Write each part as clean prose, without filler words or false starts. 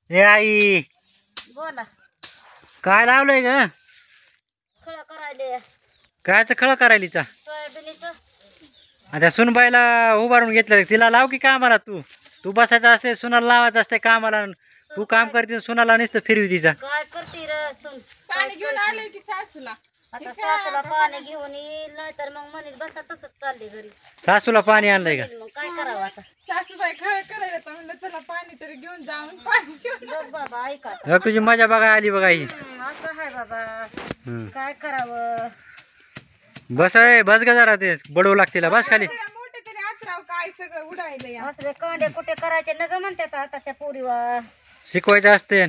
हे आई बोला. काय लावलंय ग? खळ करायले कायचं खळ करायलीचा? सोयाबीनचं. आता सुनबाईला उभारून घेतलं, तिला लाव की कामाला. तू बसायचं असते, सुनाला लावायचं असते कामाला. तू काम करते, सुनाला नुसतं फिरवी तिचा. काय करते रे सून? पाणी घेऊन आले की सासूला. आता सासूला पाणी घेऊन येईल, नाहीतर मग म्हणेल बसा तसंच चालले घरी. सासूला पाणी आणलंय का? मग काय करावं आता? सासूबाई खळ करायला तर म्हणलं चला पाणी तरी घेऊन जाऊन पाणी घेऊन. बघ बाबा ऐका आता. बघ तुझी मजा बघा आली बघा ही. असं आहे बाबा, काय करावं? बस आहे, बस ग जरा, ते बडवू लागतील. बस खाली. मोठे तरी आचराव काय सगळं उडायलं या. असले कांडे कुठे करायचे नग म्हणतात आताच्या पोरीवर. शिकवायचं असते.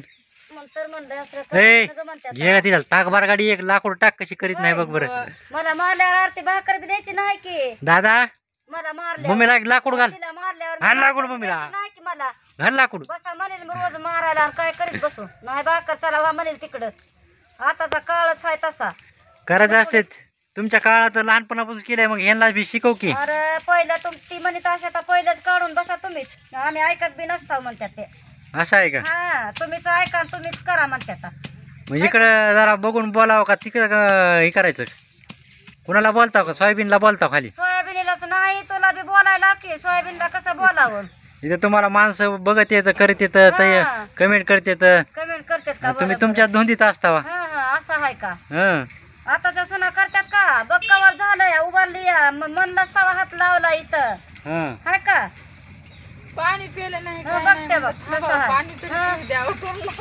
तर म्हणलं असलं हे नग म्हणतात. घे ना तिला टाक बार गाडी, एक लाकूड टाक कशी करीत नाही बघ बरं. मला मारल्यावर आरती भाकर बी द्यायची नाही की. दादा मला मारल्यावर मम्मीला एक लाकूड घाल. तिला मारल्यावर घाल लाकूड भाकर मम्मीला. द्यायची नाही की मला. घाल लाकूड. बसा म्हणेल मग रोज मारायला आणि काय करीत बसू नाही. भाकर चला वा म्हणेल तिकडं. आताचा काळच आहे तसा. करायचं असते. तुमच्या काळात लहानपणापासून केलंय, मग ह्यांना बी शिकव की. अरे पहिलं ती म्हणत अशा तर पहिलंच काढून बसा तुम्हीच. आम्ही ऐकत बी नसताव म्हणतात ते. असं आहे का? हा तुम्हीच ऐका आणि तुम्हीच करा म्हणतात. मग इकडं जरा बघून बोलावं का तिकडं हे करायचं? कुणाला बोलताव का? सोयाबीनला बोलताव खाली? सोयाबीनलाच नाही तुला बी बोलायला की. सोयाबीनला कसं बोलावं? इथं तुम्हाला माणसं बघत येतं, करत येतं, हा. कमेंट करत येतं. कमेंट करतात का? तुम्ही तुमच्या धुंदीत असतावा. हा हा असं आहे का? हं. आताच्या सुना करतात का? बघ कवर झालंय उभारली म्हणलाच तवा हात लावला इथं. हं. हाय का? पाणी पिलं नाही हा, काय बघते नाही. बघ, थांबा, कसं आहे. पाणी तरी पिऊ द्यावं.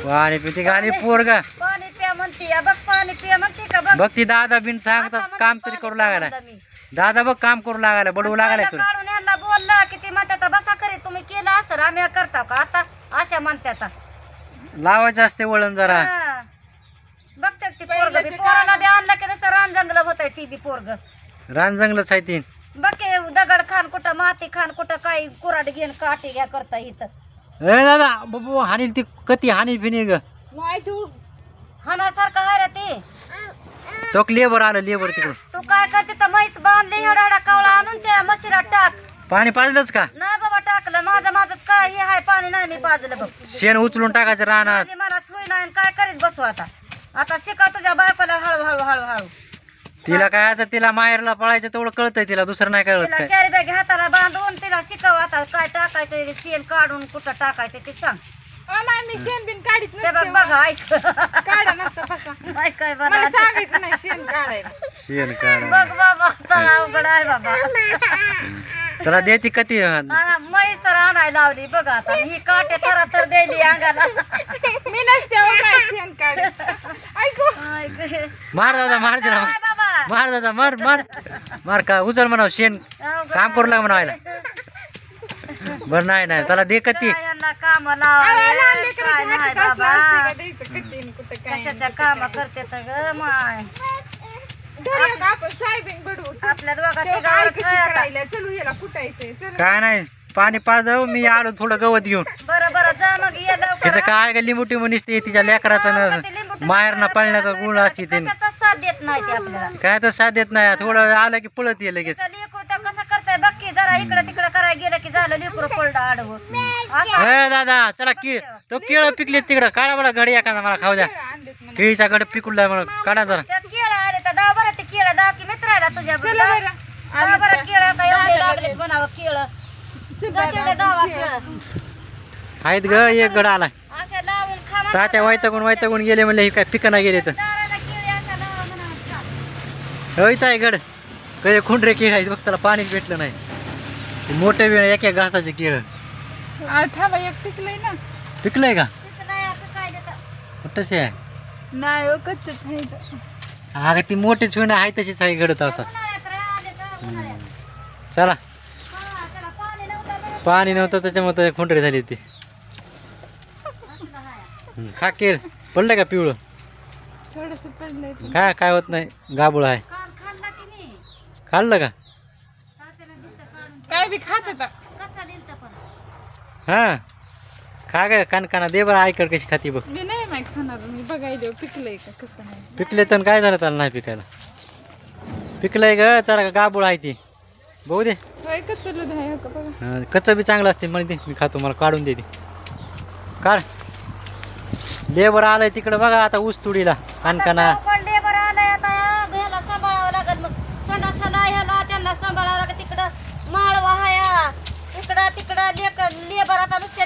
पाणी पिती गाणी पोरगा. पाणी प्या म्हणते या बघ. पाणी प्या म्हणते का? बघ बघ ती दादा बिन सांगतात आता काम म्हणते तरी पाणी करू प्या लागायला. म्हणलं मी. दादा बघ काम करू लागायला, बडवू लागायला पहिलं तुला. काढून यांना बोलला किती म्हणतात बसा करी तुम्ही केलं असं आम्ही करता का? आता अशा म्हणतात. लावायचं असते वळण जरा. हा. बघते ती पोरग बी. पोराला बी आणलं की नुसतं रान जंगल होत आहे ती बी पोरग. रान जंगलच आहे ती. बघ की दगड खान कुठं माती खान कुठं काही कुराड घेऊन काठी घ्या करता इथं. ए दादा बाबू हानील ती कती हानील फिनील ग. नाही तू हाणासारखं आहे रे ती. तो लेबर आलं, लेबर तिकडून. तू काय करते तर म्हैस बांधली एवढा एवढा कवळा आणून त्या म्हशीला टाक. पाणी पाजलंच का? नाही बाबा टाकलं. माझंच काय हे आहे पाणी नाही मी पाजलं बघ. शेण उचलून टाकायचं रानात. माझी मला सोय नाही आणि काय करीत बसू आता. आता शिका तुझ्या बायकोला हळूहळू हळूहळू. तिला काय आता, तिला माहेरला पळायचं तेवढं कळतंय, तिला दुसरं नाही कळत तिला काय. कॅरी बॅग हाताला बांधून तिला शिकव आता काय टाकायचं शेण काढून कुठं टाकायचं ते सांग. नाही मी शेण बिन काढीत ते बघ नसते. बघा ऐक. काढा नसता कसा. काय काय मला बरं सांगायचं नाही शेण काढायला. शेण काढ. बघ बाबा आता अवघड आहे बाबा. त्याला देती कती. म्हैस तर आणायला लावली बघ आता. ही काटे तर द्यायली अंगाला. मी नसते हो काय शेण काढत. ऐकू ऐक. मार दादा, मार तिला. काय बाबा मार दादा, मार मार मार. का उचल म्हणाव शेण अवघड काम करू लाग म्हणायला. बरं नाही नाही त्याला दे कती. काय यांना काम लावावे काय नाही बाबा. कशाच्या काम करते तर ग माय. आपण सोयाबीन बडवू. आपल्या दोघात तेव्हा तिघावर कशी काय आता. करायला चलू याला कुटायचंय चल. काय नाही पाणी पाजाव, मी आलो थोडं गवत घेऊन. बरं बरं जा मग ये लवकर. त्याचं काय का लिंबूटी म्हणते तिच्या लेकराचं माहेरनं पाळण्याचा गुण असते ते. कशाचाच साथ देत नाही ते आपल्याला. काय तर साथ देत नाही. थोडं आलं की पळत ये लगेच. तिचं लेकरू तर कसं करताय बघ की. जरा इकडं तिकडं करायला गेलं की झालं लेकरू पडलं आडवं. असं ए दादा चला तो केळं पिकले तिकडं. काढा बरं घडी एखादा मला खाऊ द्या. केळीचा घड पिकूलाय मला, काढा जरा. त्यात केळं आले तर दाव बरं ते केळं दाव की मित्रायला तुझ्या दाव बरं केळं काय एवढे लागले म्हणावं केळं. जा तेवढे दावा केळं. आहेत ग, एक गड आलाय. असं लावून खा म्हणा. तात्या वैतागून गेले म्हणले, हे काय पिकं नाही गेले तर. दाराला केळी असं लावा म्हणावं खा. होईत आहे गड. कधी खुंडरे केळ आहेत बघ, त्याला पाणीच भेटलं नाही. मोठे वेळ एक एक घासाचे केळं. थांबा एक पिकलंय ना. पिकलंय का? तिथं नाही असं काय देतं. तसे आहे. नाही हो कच्चच आहे. अगं ती मोठी छुण आहे तशीच आहे घडत असं. उन्हाळ्यात रे आले तर उन्हाळ्यात. चला हा त्याला पाणी नव्हतं म्हणून पाणी नव्हतं त्याच्यामुळे खुंडरे झाली ती. असं आहे. खा केळ. पडलं का पिवळं? थोडस पडलंय. काय होत नाही, गाबुळ आहे. काल खाल्ला की नाही? खाल्लं का? तात्याला दिलतं काढून. काय बी खात होता. कच्चा दिलतं पण. हा खा ग कानकाना दे बरं. आईकड कशी खाती बघ. मी नाही माहित खाणार. मी बघायला पिकलंय का कसं नाही. पिकले तर काय झालं त्याला नाही पिकायला. पिकलंय ग जरा गाबुळ आहे ती. बघू दे. होय कच्चं दूध आहे हो का बघा. कच्चं बी चांगलं असते. मला दे, मी खातो. मला काढून दे ती. काढ. लेबर आलंय तिकडे बघा आता ऊस तुडीला कानकाना. लेबर आलाय आता ह्याला सांभाळावं लागेल मग संडासाला ह्याला त्यांना सांभाळावं लागेल तिकडं माळवा हाया इकडं तिकडं लेबर आता नुसते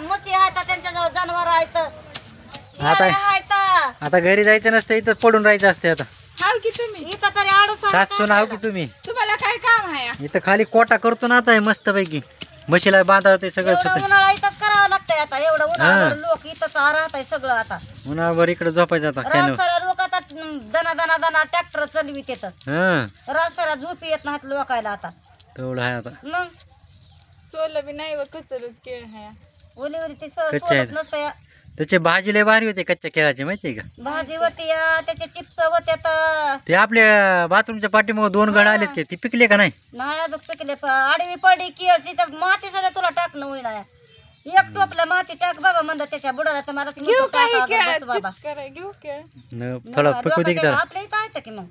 म्हशी आहेत त्यांच्याजवळ जनावर आहेत शेळ्या आहेत. आता घरी जायचं नसतं इथं पडून राहायचं असते आता. हाव की तुम्ही इथं तरी आडूस सासू नाव की तुम्ही तुम्हाला काय काम आहे इथं खाली कोटा करतो ना आता मस्त पैकी म्हशीला बांधा ते सगळं एवढं स्वतः उन्हाळा इथंच करावं लागतंय आता एवढं उन्हाळ्यावर लोक इथंच राहत आहे सगळं आता उन्हाळ्यावर इकडे झोपायचं आता काय रासाला लोक आता दना दना दना ट्रॅक्टर चालवीत येतं हा रासाला झोपी येत नाहीत लोकायला आता तेवढं आहे आता. मग सोलं बी नाही व कचरत केळ आहे ओलीवरी ती कच्च्या आहेत. सोलत नसतं त्याचे भाजी लय भारी होते कच्च्या केळाची माहितीये का. भाजी होती त्याचे चिप्स होते तर ते आपल्या बाथरूमच्या पाठीमागे 2 गड आलेत की ते पिकले का नाही. नाही अजून पिकले आडवी पडली की तिथं माती सगळं तुला टाकणं होईना एक टोपला माती टाक बाबा म्हणलं त्याच्या बुडाला तर मला घेऊ काही केळ बस बाबा चिप्स कराय घेऊ केळ थोडा पिकू दे की जरा. आपल्या इथं आहे की मग